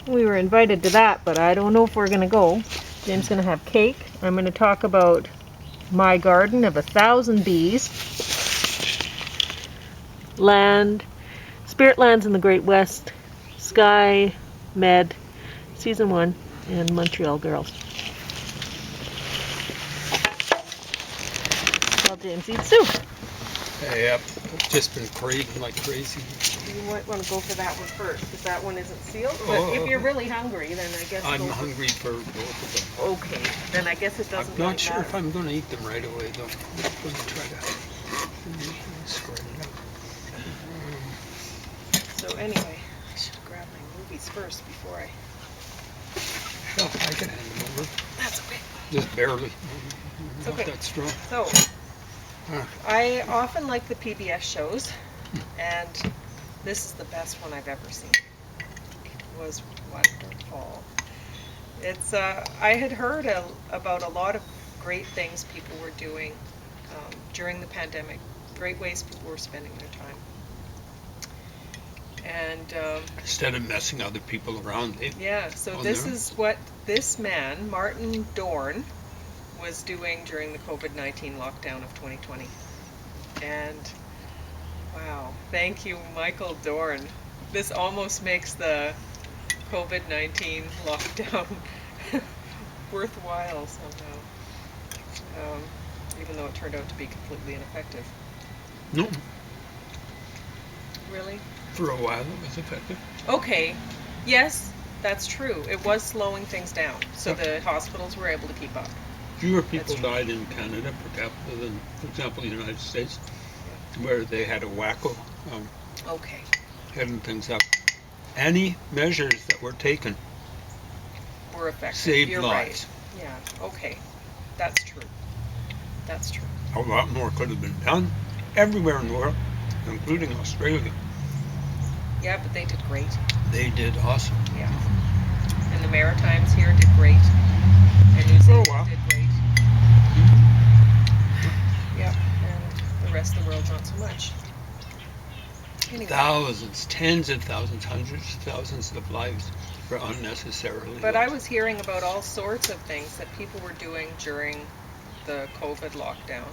We were invited to that, but I don't know if we're going to go. Jim's going to have cake. I'm going to talk about my garden of 1,000 bees. Spirit Lands in the Great West, Sky+Med, Season 1, and Montreal Girls. While James eats soup. Yep, just been craving like crazy. You might want to go for that one first, because that one isn't sealed. But if you're really hungry, then I guess I'm hungry for both of them. Okay, then I guess it doesn't I'm really not sure matter. if I'm going to eat them right away, though. I'm going to try to spread it out. So anyway, I should grab my movies first before I... Oh, I can hand them over. That's okay. Just barely. It's Not okay. that strong. So, I often like the PBS shows, and this is the best one I've ever seen. It was wonderful. It's I had heard about a lot of great things people were doing during the pandemic, great ways people were spending their time. And instead of messing other people around, yeah, so this is what this man, Martin Dorn, was doing during the COVID-19 lockdown of 2020. And wow, thank you, Michael Dorn. This almost makes the COVID-19 lockdown worthwhile somehow, even though it turned out to be completely ineffective. No. Really? For a while it was effective. Okay, yes, that's true. It was slowing things down, so the hospitals were able to keep up. Fewer people died in Canada per capita than, for example, the United States, where they had a wacko heading things up. Any measures that were taken were effective. Saved You're lives. Right. Yeah, okay. That's true. That's true. A lot more could have been done everywhere in the world, including Australia. Yeah, but they did great. They did awesome. Yeah. And the Maritimes here did great. And New Zealand did great. Yep. And the rest of the world, not so much. Anyway. Thousands, tens of thousands, hundreds of thousands of lives were unnecessarily But lost. I was hearing about all sorts of things that people were doing during the COVID lockdown.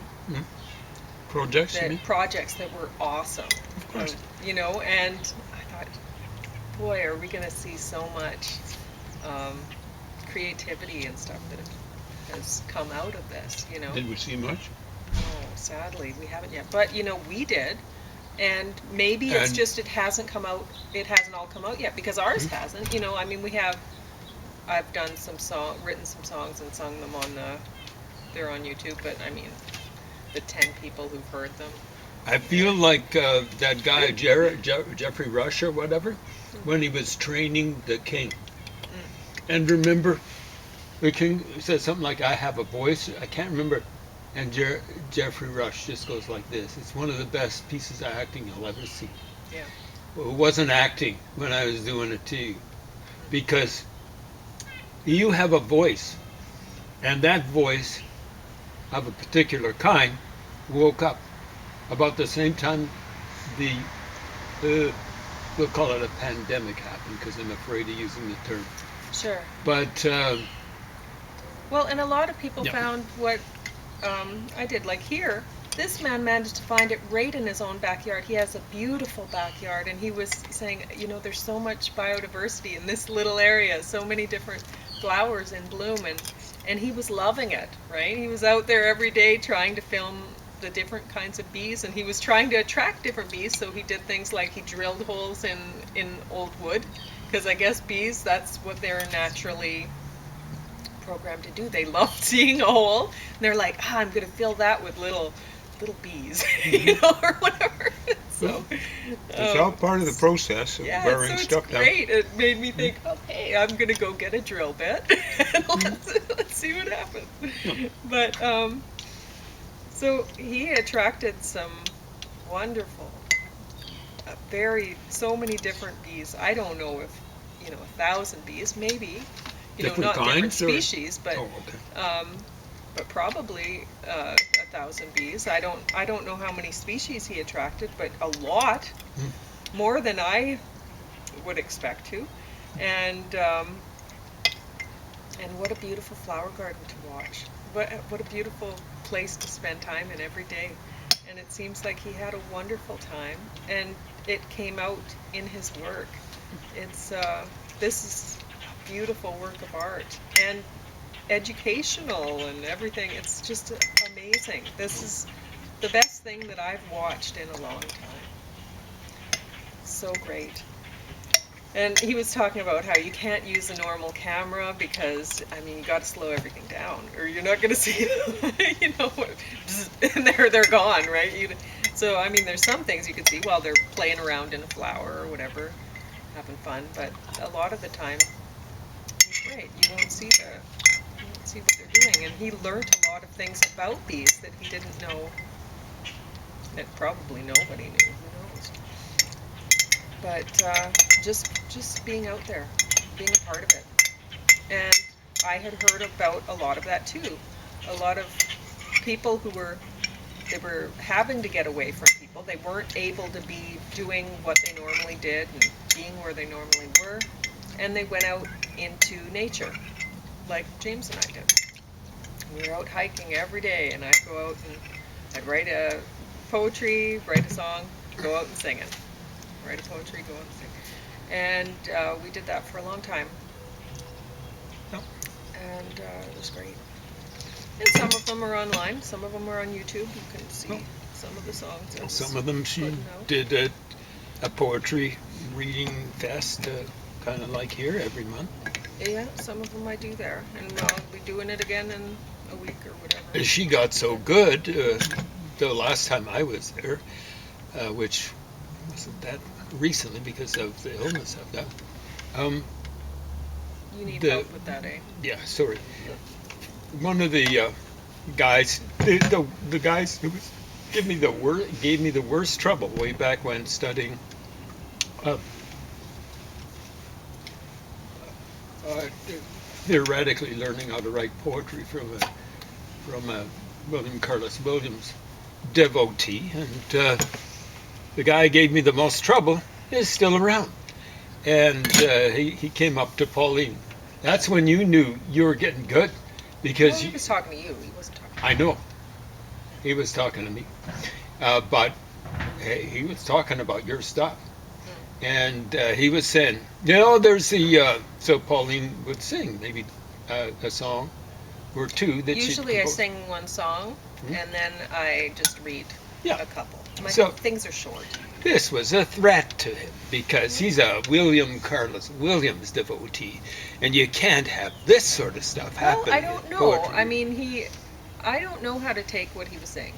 Projects? Projects that were awesome. Of course. You know, and I thought, boy, are we going to see so much creativity and stuff that has come out of this, you know. Did we see much? Oh, sadly, we haven't yet. But, you know, we did. And maybe it's just it hasn't all come out yet, because ours hasn't. You know, I mean, I've done written some songs and sung them they're on YouTube, but I mean, the 10 people who've heard them. I feel like that guy, Jeffrey Rush or whatever, when he was training the king. And remember, the king said something like, I have a voice. I can't remember. And Jeffrey Rush just goes like this. It's one of the best pieces of acting you'll ever see. Yeah. Well, it wasn't acting when I was doing it to you. Because you have a voice. And that voice of a particular kind woke up about the same time we'll call it a pandemic happened, because I'm afraid of using the term. Sure. But well, and a lot of people found what I did. Like here, this man managed to find it right in his own backyard. He has a beautiful backyard, and he was saying, you know, there's so much biodiversity in this little area, so many different flowers in bloom, and he was loving it, right? He was out there every day trying to film the different kinds of bees, and he was trying to attract different bees, so he did things like he drilled holes in old wood, because I guess bees, that's what they're naturally programmed to do. They love seeing a hole, and they're like, I'm going to fill that with little bees, you know, or whatever. So it's all part of the process of wearing stuff down. Great. It made me think, okay, I'm going to go get a drill bit and let's see what happens. But so he attracted some wonderful, so many different bees. I don't know if, 1,000 bees, maybe. Different not different kinds, species, but but probably 1,000 bees. I don't know how many species he attracted, but a lot, more than I would expect to. And what a beautiful flower garden to watch. What a beautiful place to spend time in every day. And it seems like he had a wonderful time, and it came out in his work. It's this is beautiful work of art and educational and everything. It's just amazing. This is the best thing that I've watched in a long time. So great. And he was talking about how you can't use a normal camera because, I mean, you got to slow everything down, or you're not going to see, you know, and they're gone, right? So, I mean, there's some things you can see while they're playing around in a flower or whatever, having fun. But a lot of the time, he's great. You won't see what they're doing. And he learned a lot of things about bees that he didn't know. That probably nobody knew. Who knows? But just being out there, being a part of it. And I had heard about a lot of that too. A lot of people they were having to get away from people. They weren't able to be doing what they normally did and being where they normally were. And they went out into nature, like James and I did. We were out hiking every day, and I'd go out and I'd write a poetry, write a song, go out and sing it. Write a poetry, go out and sing. And we did that for a long time. Yep. And it was great. And some of them are online. Some of them are on YouTube. You can see some of the songs. Some of them she did a poetry reading fest, kind of like here every month. Yeah, some of them I do there. And I'll be doing it again in a week or whatever. She got so good the last time I was there, which wasn't that recently because of the illness I've got. You need help with that, eh? Yeah, sorry. One of the guys, the guys who gave me the worst trouble way back when studying theoretically learning how to write poetry from a William Carlos Williams devotee, and the guy who gave me the most trouble is still around. And he came up to Pauline. That's when you knew you were getting good, because he was talking to you. He wasn't talking to me. I know. He was talking to me. But he was talking about your stuff. And he was saying, you know, there's the... so Pauline would sing maybe a song or two that usually I sing one song, and then I just read a couple. Things are short. This was a threat to him, because he's a William Carlos Williams devotee, and you can't have this sort of stuff happen. Well, I don't know. Poetry. I mean, I don't know how to take what he was saying.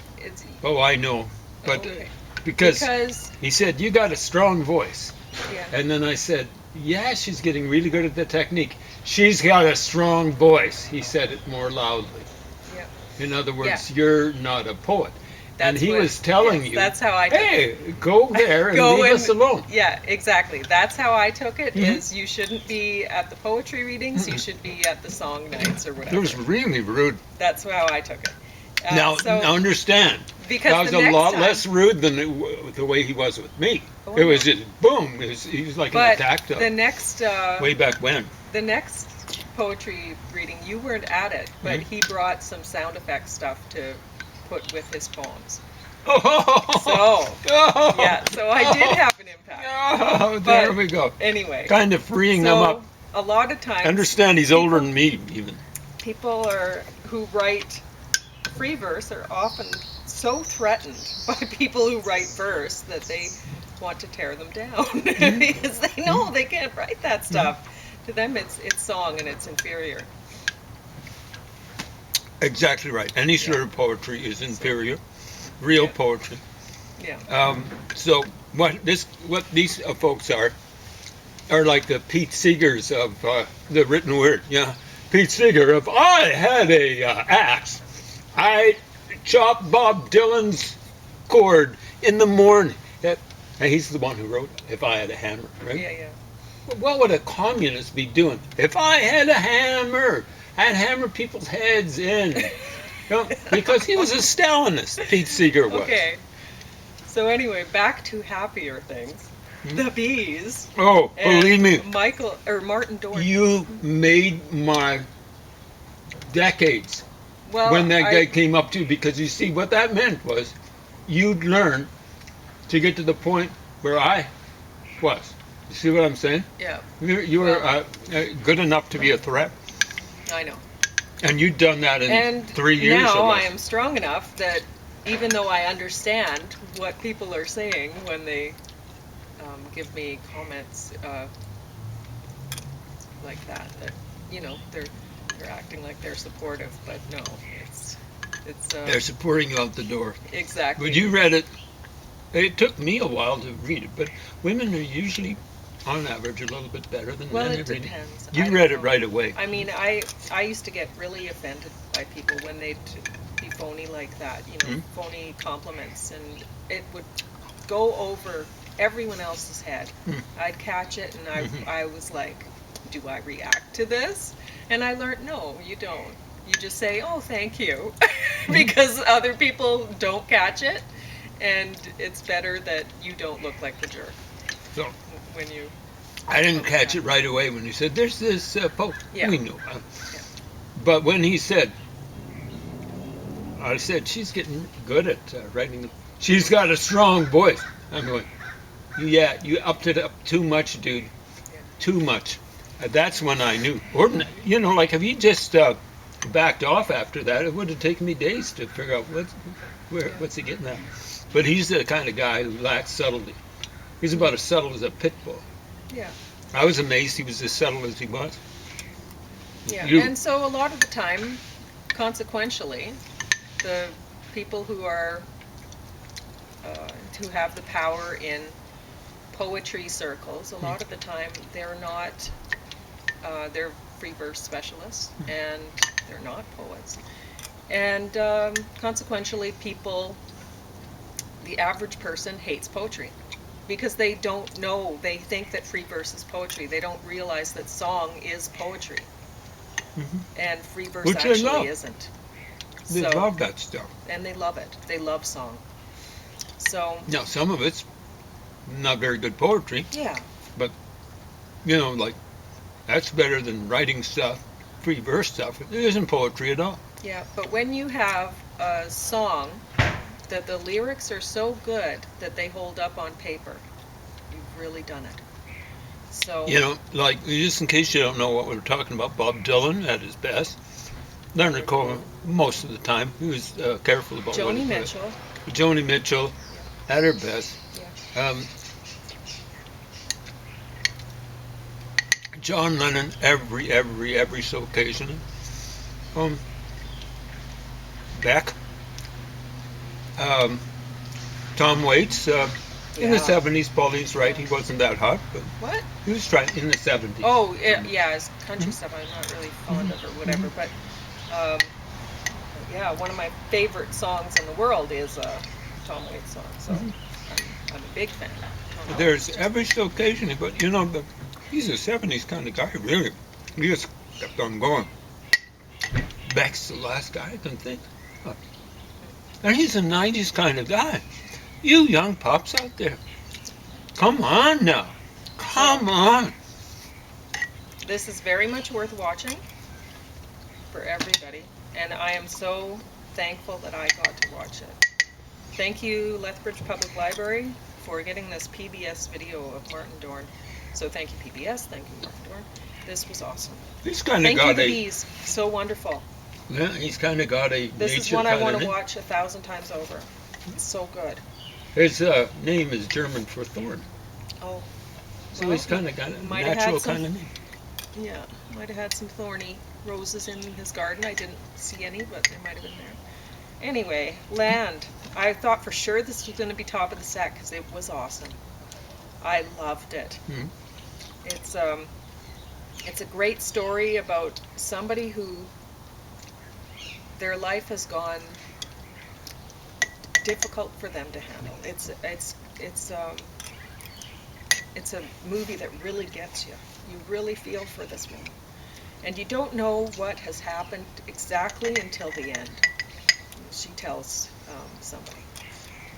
Oh, I know. But because he said, you got a strong voice. Yeah. And then I said, yeah, she's getting really good at the technique. She's got a strong voice. He said it more loudly. Yeah. In other words, you're not a poet. And he was telling you, that's how I took it. Go there and leave us alone. Yeah, exactly. That's how I took it, is you shouldn't be at the poetry readings, you should be at the song nights or whatever. It was really rude. That's how I took it. Now understand, because that was a lot less rude than the way he was with me. It was just, boom, he was like an attack dog. The next... way back when. The next poetry reading, you weren't at it, but he brought some sound effect stuff to put with his poems. So I did have an impact. There we go. Anyway. Kind of freeing them up. A lot of times... Understand, he's older than me, even. People who write free verse are often so threatened by people who write verse that they want to tear them down. Because they know they can't write that stuff. To them, it's song and it's inferior. Exactly right. Any sort of poetry is inferior. Real poetry. Yeah. So what these folks are like the Pete Seegers of the written word. Yeah. Pete Seeger, if I had a axe, I'd chop Bob Dylan's chord in the morning. And he's the one who wrote If I Had a Hammer, right? Yeah. What would a communist be doing? If I had a hammer, I'd hammer people's heads in. Because he was a Stalinist, Pete Seeger was. Okay. So anyway, back to happier things. the bees. Oh, And believe me, Martin Dorn. you made my decades Well, when that guy came up to you, because you see what that meant was you'd learn to get to the point where I was. You see what I'm saying? Yeah. You were good enough to be a threat, I know. and you'd done that in 3 years. Now or I less. am strong enough that even though I understand what people are saying when they give me comments like that they're acting like they're supportive, but no, it's They're supporting you out the door. exactly. But you read it. It took me a while to read it, but women are usually, on average, a little bit better than Well, men. it depends. You read it right away. I mean, I used to get really offended by people when they'd be phony like that, phony compliments, and it would go over everyone else's head. I'd catch it, and I was like, do I react to this? And I learned, no, you don't. You just say, oh, thank you, because other people don't catch it, and it's better that you don't look like the jerk. So when you. I didn't catch it right away when you said, there's this Pope. Yeah. We knew. Yeah. But when he said, I said, she's getting good at writing. She's got a strong voice. I'm going, yeah, you upped it up too much, dude. Yeah. Too much. That's when I knew. Or, like if he just backed off after that, it would have taken me days to figure out what's he getting at. But he's the kind of guy who lacks subtlety. He's about as subtle as a pit bull. Yeah. I was amazed he was as subtle as he was. Yeah, and so a lot of the time, consequentially, the people who are who have the power in poetry circles, a lot of the time they're not. They're free verse specialists, and they're not poets. And consequentially, the average person hates poetry. Because they don't know, they think that free verse is poetry. They don't realize that song is poetry. And free verse Which actually isn't. They love that stuff. And they love it. They love song. So. Now, some of it's not very good poetry. Yeah. But, like, that's better than writing stuff, free verse stuff. It isn't poetry at all. Yeah, but when you have a song that the lyrics are so good that they hold up on paper, you've really done it. So like, just in case you don't know what we're talking about, Bob Dylan at his best. Leonard Cohen, most of the time, he was careful about Joni Mitchell. Joni Mitchell, at her best. Yeah. John Lennon, every so occasionally. Beck. Tom Waits, in the 70s, Pauline's right, he wasn't that hot, but what? He was trying in the 70s. Oh, yeah, his country stuff I'm not really fond of or whatever, but yeah, one of my favorite songs in the world is a Tom Waits song, so I'm a big fan. There's every so occasionally, but he's a 70s kind of guy, really. He just kept on going. Beck's the last guy I can think of. And he's a 90s kind of guy. You young pups out there, come on now. Come on. This is very much worth watching for everybody, and I am so thankful that I got to watch it. Thank you, Lethbridge Public Library, for getting this PBS video of Martin Dorn. So thank you, PBS. Thank you, Martin Dorn. This was awesome. He's kind of thank got you, the bees. So wonderful. Yeah, he's kind of got a This is nature one I kind want of to name. watch 1,000 times over. It's so good. His name is German for thorn. Oh. So he's kind of got a natural kind of name. Yeah, might have had some thorny roses in his garden. I didn't see any, but they might have been there. Anyway, Land. I thought for sure this was going to be top of the set because it was awesome. I loved it. Mm-hmm. It's a great story about somebody who their life has gone difficult for them to handle. It's a movie that really gets you. You really feel for this woman. And you don't know what has happened exactly until the end. She tells somebody.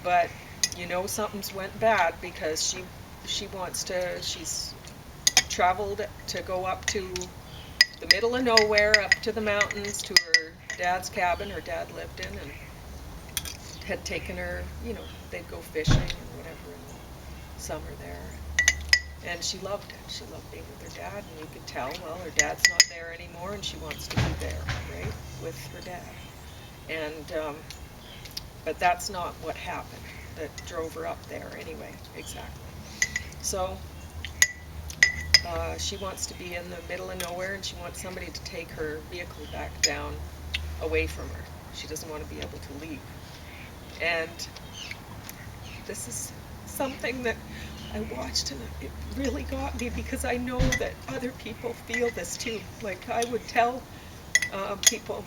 But you know something's went bad because she's traveled to go up to the middle of nowhere, up to the mountains, to her dad's cabin her dad lived in, and had taken her, they'd go fishing and whatever in the summer there. And she loved it. She loved being with her dad, and you could tell, well, her dad's not there anymore, and she wants to be there, right, with her dad. And, but that's not what happened that drove her up there anyway, exactly. So, she wants to be in the middle of nowhere, and she wants somebody to take her vehicle back down away from her. She doesn't want to be able to leave. And this is something that I watched, and it really got me, because I know that other people feel this too. Like, I would tell people,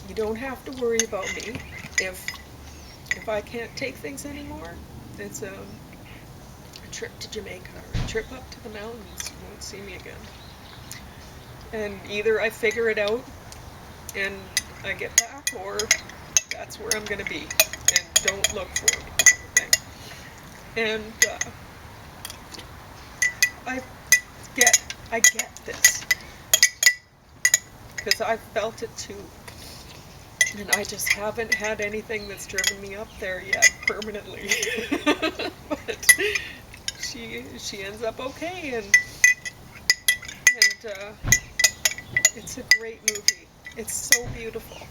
you don't have to worry about me. If I can't take things anymore, it's a trip to Jamaica or a trip up to the mountains. You won't see me again. And either I figure it out and I get back, or that's where I'm going to be, and don't look for me. And I get this, because I've felt it too, and I just haven't had anything that's driven me up there yet permanently. But she ends up okay, and it's a great movie. It's so beautiful.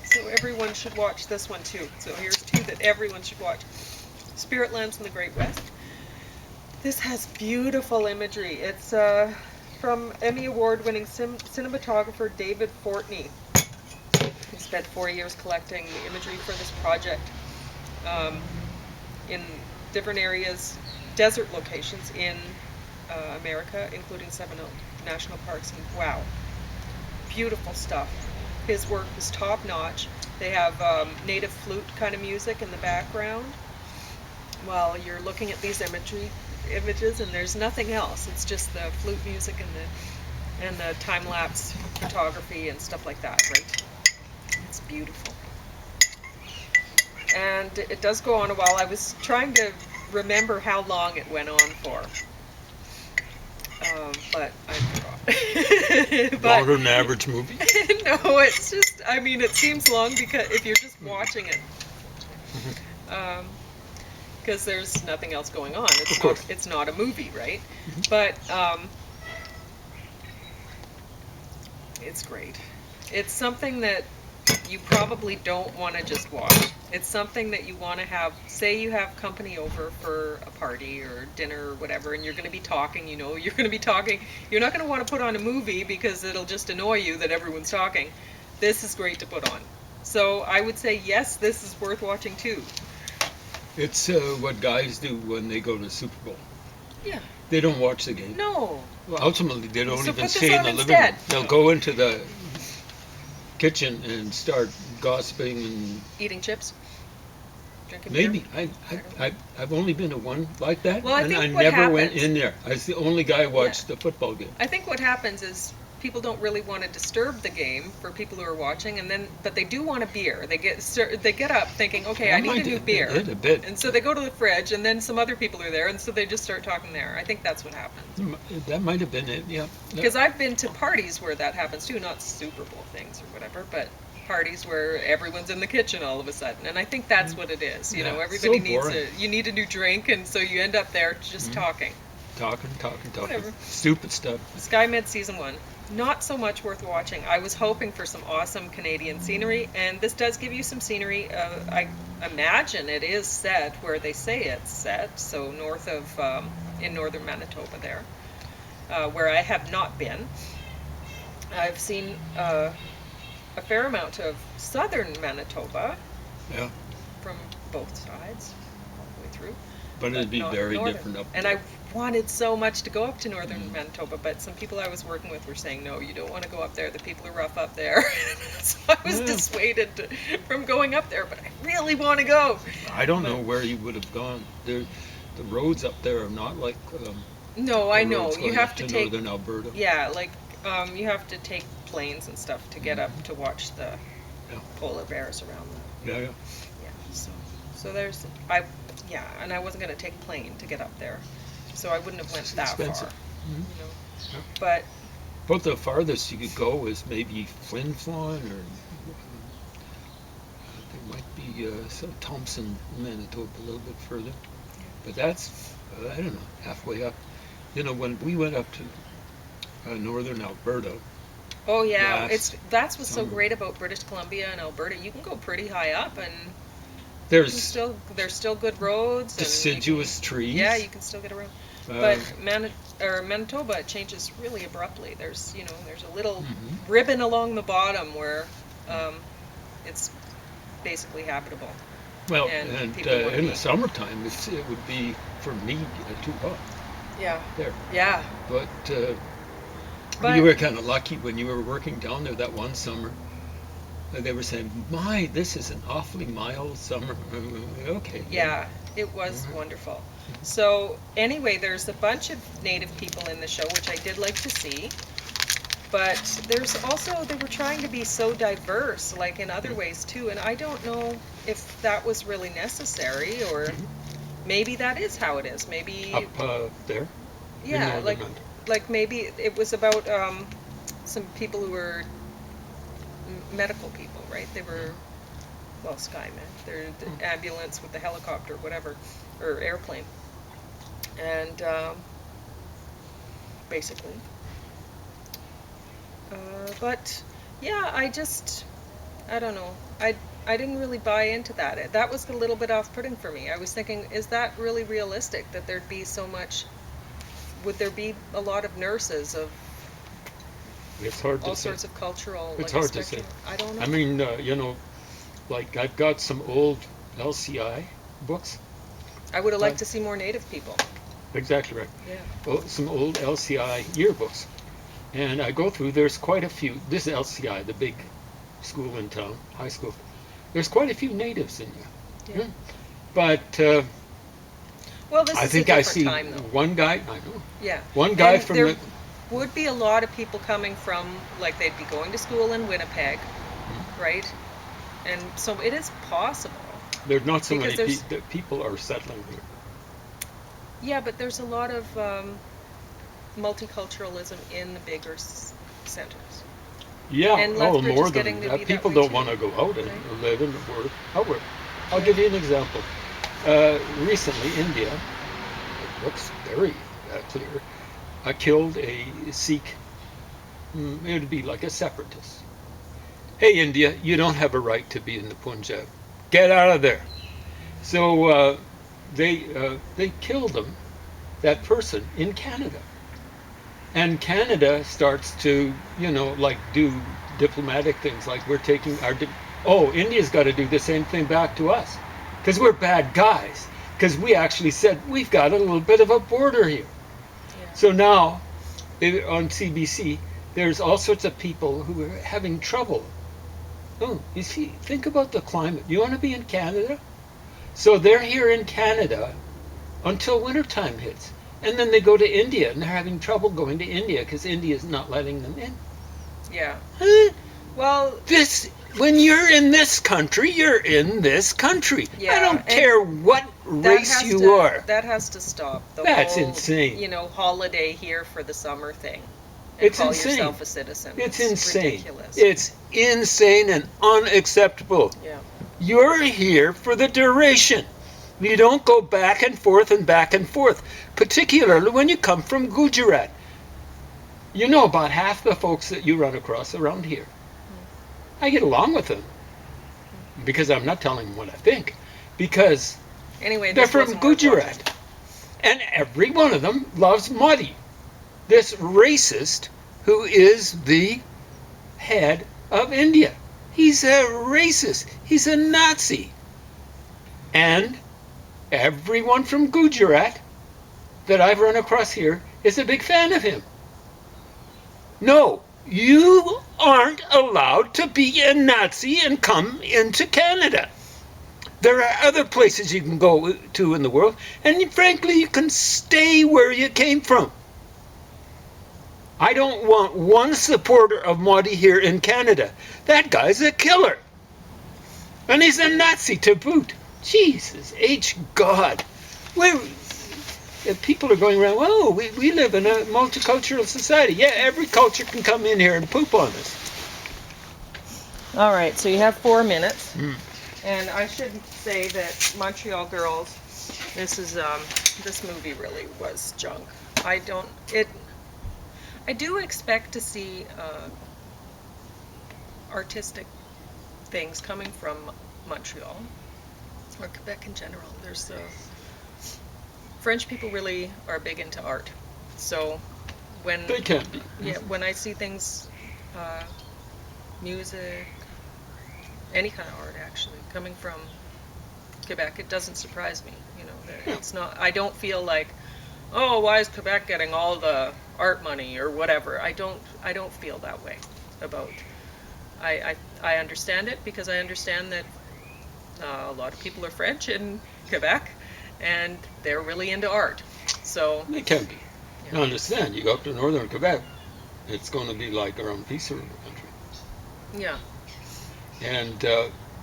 So everyone should watch this one too. So here's two that everyone should watch. Spirit Lands in the Great West. This has beautiful imagery. It's from Emmy Award-winning cinematographer David Fortney. He spent 4 years collecting the imagery for this project in different areas, desert locations in America, including 7 national parks. And wow, beautiful stuff. His work was top-notch. They have native flute kind of music in the background while you're looking at these images, and there's nothing else. It's just the flute music and the time-lapse photography and stuff like that, right? It's beautiful. And it does go on a while. I was trying to remember how long it went on for, but I forgot. Longer than an average movie? No, it's just, I mean, it seems long because if you're just watching it. Because there's nothing else going on. It's not a movie, right? But it's great. It's something that you probably don't want to just watch. It's something that you want to have. Say you have company over for a party or dinner or whatever, and you're going to be talking, you're going to be talking. You're not going to want to put on a movie because it'll just annoy you that everyone's talking. This is great to put on. So I would say, yes, this is worth watching too. It's what guys do when they go to the Super Bowl. Yeah. They don't watch the game. No. Well, ultimately, they don't So even put this stay in on the living instead. room. They'll go into the kitchen and start gossiping and Eating chips? Drinking maybe. beer? I've only been to one like that, Well, I and think I what never went happens- in there. I was the only guy who watched the football game. I think what happens is people don't really want to disturb the game for people who are watching, but they do want a beer. They get up thinking, okay, I need a new beer, A bit. and so they go to the fridge, and then some other people are there, and so they just start talking there. I think that's what happens. That might have been it. Yeah. Because I've been to parties where that happens too, not Super Bowl things or whatever, but parties where everyone's in the kitchen all of a sudden, and I think that's what it is. Yeah, Everybody so needs boring. you need a new drink, and so you end up there just talking. Talking. Whatever. Stupid stuff. Sky+Med Season 1. Not so much worth watching. I was hoping for some awesome Canadian scenery, and this does give you some scenery. I imagine it is set where they say it's set, so north of, in northern Manitoba there, where I have not been. I've seen a fair amount of southern Manitoba. Yeah. From both sides, all the way through. But it'd be not very northern. different up And there. I wanted so much to go up to northern Manitoba, but some people I was working with were saying, no, you don't want to go up there. The people are rough up there. So I was dissuaded from going up there, but I really want to go. I don't know where you would have gone. The roads up there are not like No, I the know. roads You going have up to to take, northern Alberta. yeah, like you have to take planes and stuff to get up to watch the polar bears around the Yeah. Yeah, so there's, I yeah, and I wasn't going to take a plane to get up there, so I wouldn't have went It's that expensive. far. Mhm. You know, Yeah. but About the farthest you could go is maybe Flin Flon, or there might be Thompson, Manitoba, a little bit further. But that's, I don't know, halfway up. You know, when we went up to northern Alberta oh yeah, last that's what's so summer, great about British Columbia and Alberta. You can go pretty high up, and there's there's still good roads, and deciduous yeah, trees. you can still get around. Uh, But Manitoba, it changes really abruptly. There's a little mhm. ribbon along the bottom where it's basically habitable, Well, and and people want to in be. the summertime, it would be, for me, too hot Yeah, there. yeah. But you But were kind of lucky when you were working down there that one summer. They were saying, "My, this is an awfully mild summer." Okay. yeah, it was wonderful. So anyway, there's a bunch of native people in the show, which I did like to see. But there's also, they were trying to be so diverse, like in other ways too, and I don't know if that was really necessary, or maybe that is how it is. Maybe, Up there in yeah, northern Ontario. like maybe it was about some people who were medical people, right? They were, well, Sky+Med. They're the ambulance with the helicopter, whatever, or airplane, and basically. But yeah, I don't know. I didn't really buy into that. That was a little bit off-putting for me. I was thinking, is that really realistic that there'd be so much? Would there be a lot of nurses of It's hard all to say. sorts of cultural, It's like a hard to say. spectrum? I don't know. I mean, you know, like I've got some old LCI books. I would have Uh, liked to see more Native people. exactly right. Yeah. Some old LCI yearbooks. And I go through, there's quite a few. This is LCI, the big school in town, high school. There's quite a few natives in there. Yeah. But Well, this I is a think I different see time, though. one guy, I know, Yeah. one guy And from there the, would be a lot of people coming from, like, they'd be going to school in Winnipeg, right? And so it is possible. there's not so Because many there's, people are settling here. yeah, but there's a lot of multiculturalism in the bigger centers. Yeah, And oh, Lethbridge more is getting than to that. be that People way don't too, want to go out and right? live and work outward. I'll Yeah. give you an example. Recently, India, it looks very clear, killed a Sikh. It would be like a separatist. Hey, India, you don't have a right to be in the Punjab. Get out of there. So they killed him, that person, in Canada. And Canada starts to, you know, like do diplomatic things, like we're taking our. India's got to do the same thing back to us, because we're bad guys. Because we actually said we've got a little bit of a border here. Yeah. So now, on CBC, there's all sorts of people who are having trouble. Oh, you see, think about the climate. You want to be in Canada? So they're here in Canada until wintertime hits. And then they go to India, and they're having trouble going to India because India's not letting them in. Yeah. Huh? Well, When you're in this country, you're in this country. yeah. I don't care what race you are. That has to stop. The That's whole, insane. You know, holiday here for the summer thing. And It's call insane. yourself a citizen. It's insane. Ridiculous. It's insane and unacceptable. Yeah. You're here for the duration. You don't go back and forth and back and forth, particularly when you come from Gujarat. You know about half the folks that you run across around here. I get along with them because I'm not telling them what I think, because Anyway, they're this from wasn't worth Gujarat. watching. And every one of them loves Modi, this racist who is the head of India. He's a racist. He's a Nazi. And everyone from Gujarat that I've run across here is a big fan of him. No, you aren't allowed to be a Nazi and come into Canada. There are other places you can go to in the world, and frankly, you can stay where you came from. I don't want one supporter of Modi here in Canada. That guy's a killer. And he's a Nazi to boot. Jesus H. God. Where, people are going around, oh, we live in a multicultural society. Yeah, every culture can come in here and poop on us. All right, so you have 4 minutes. Mm. And I should say that Montreal Girls, this movie really was junk. I do expect to see artistic things coming from Montreal or Quebec in general. There's French people really are big into art, so when They can be. yeah, when I see things, music, any kind of art actually coming from Quebec, it doesn't surprise me. You know, that it's not. I don't feel like, oh, why is Quebec getting all the art money or whatever. I don't feel that way about. I understand it because I understand that a lot of people are French in Quebec, and they're really into art. So They can be. yeah. Now understand, you go up to northern Quebec, it's going to be like around Peace River country. Yeah. And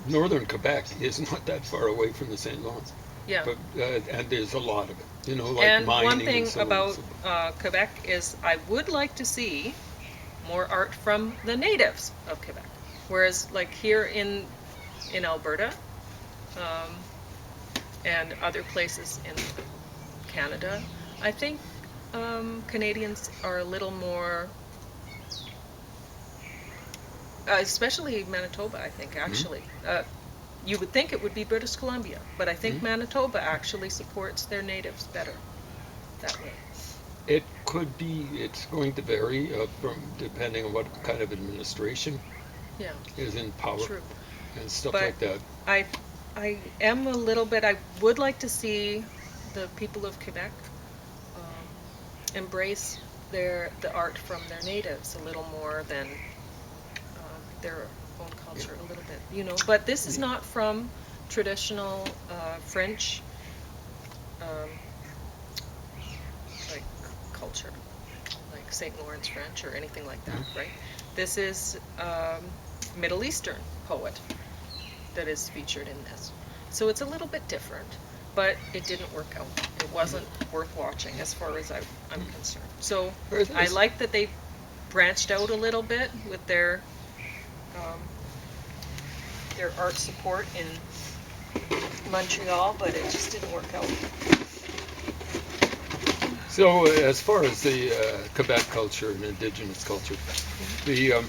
northern Quebec is not that far away from the St. Lawrence. Yeah. But, and there's a lot of it, you know, like And mining one thing and so on about and so forth. Quebec is I would like to see more art from the natives of Quebec. Whereas, like here in Alberta and other places in Canada, I think Canadians are a little more, especially Manitoba, I think, actually. You would think it would be British Columbia, but I think Manitoba actually supports their natives better that way. It could be, it's going to vary from depending on what kind of administration Yeah, is in power true. and stuff But like that. I am a little bit, I would like to see the people of Quebec embrace the art from their natives a little more than their own culture a little bit, you know. But this is not from traditional French like culture, like St. Lawrence French or anything like that, right? This is Middle Eastern poet that is featured in this. So it's a little bit different, but it didn't work out. It wasn't worth watching as far as I'm concerned. So I like that they branched out a little bit with their art support in Montreal, but it just didn't work out. So as far as the Quebec culture and Indigenous culture, the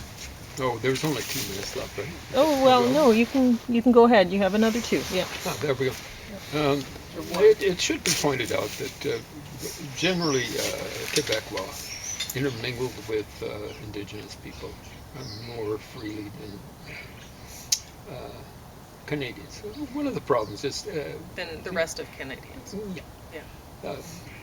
there's only 2 minutes left, right? Oh well, no, you can go ahead. You have another 2. Yeah. Ah, there we go. It should be pointed out that generally Quebecois intermingled with Indigenous people more freely than Canadians. One of the problems is Than the rest of Canadians. Yeah.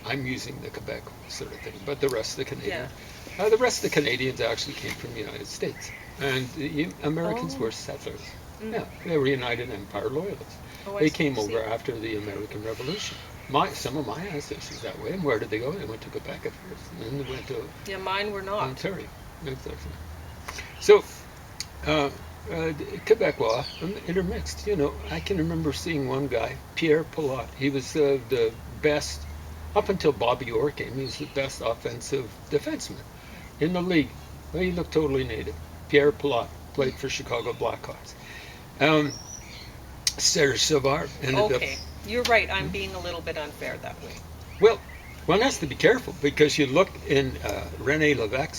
I'm using the Quebec sort of thing, but the rest of the Canadians, the rest of the Canadians actually came from the United States, and the Americans were settlers. Yeah, they were United Empire loyalists. They came over after the American Revolution. Some of my ancestors that way. And where did they go? They went to Quebec at first, and then they went to mine were not. Ontario. Exactly. So, Quebecois intermixed. You know, I can remember seeing one guy, Pierre Pilote. He was the best, up until Bobby Orr came, he was the best offensive defenseman in the league. Well, he looked totally native. Pierre Pilote played for Chicago Blackhawks. Serge Savard ended up... You're right. I'm being a little bit unfair that way. Well, one has to be careful because you look in René Lévesque's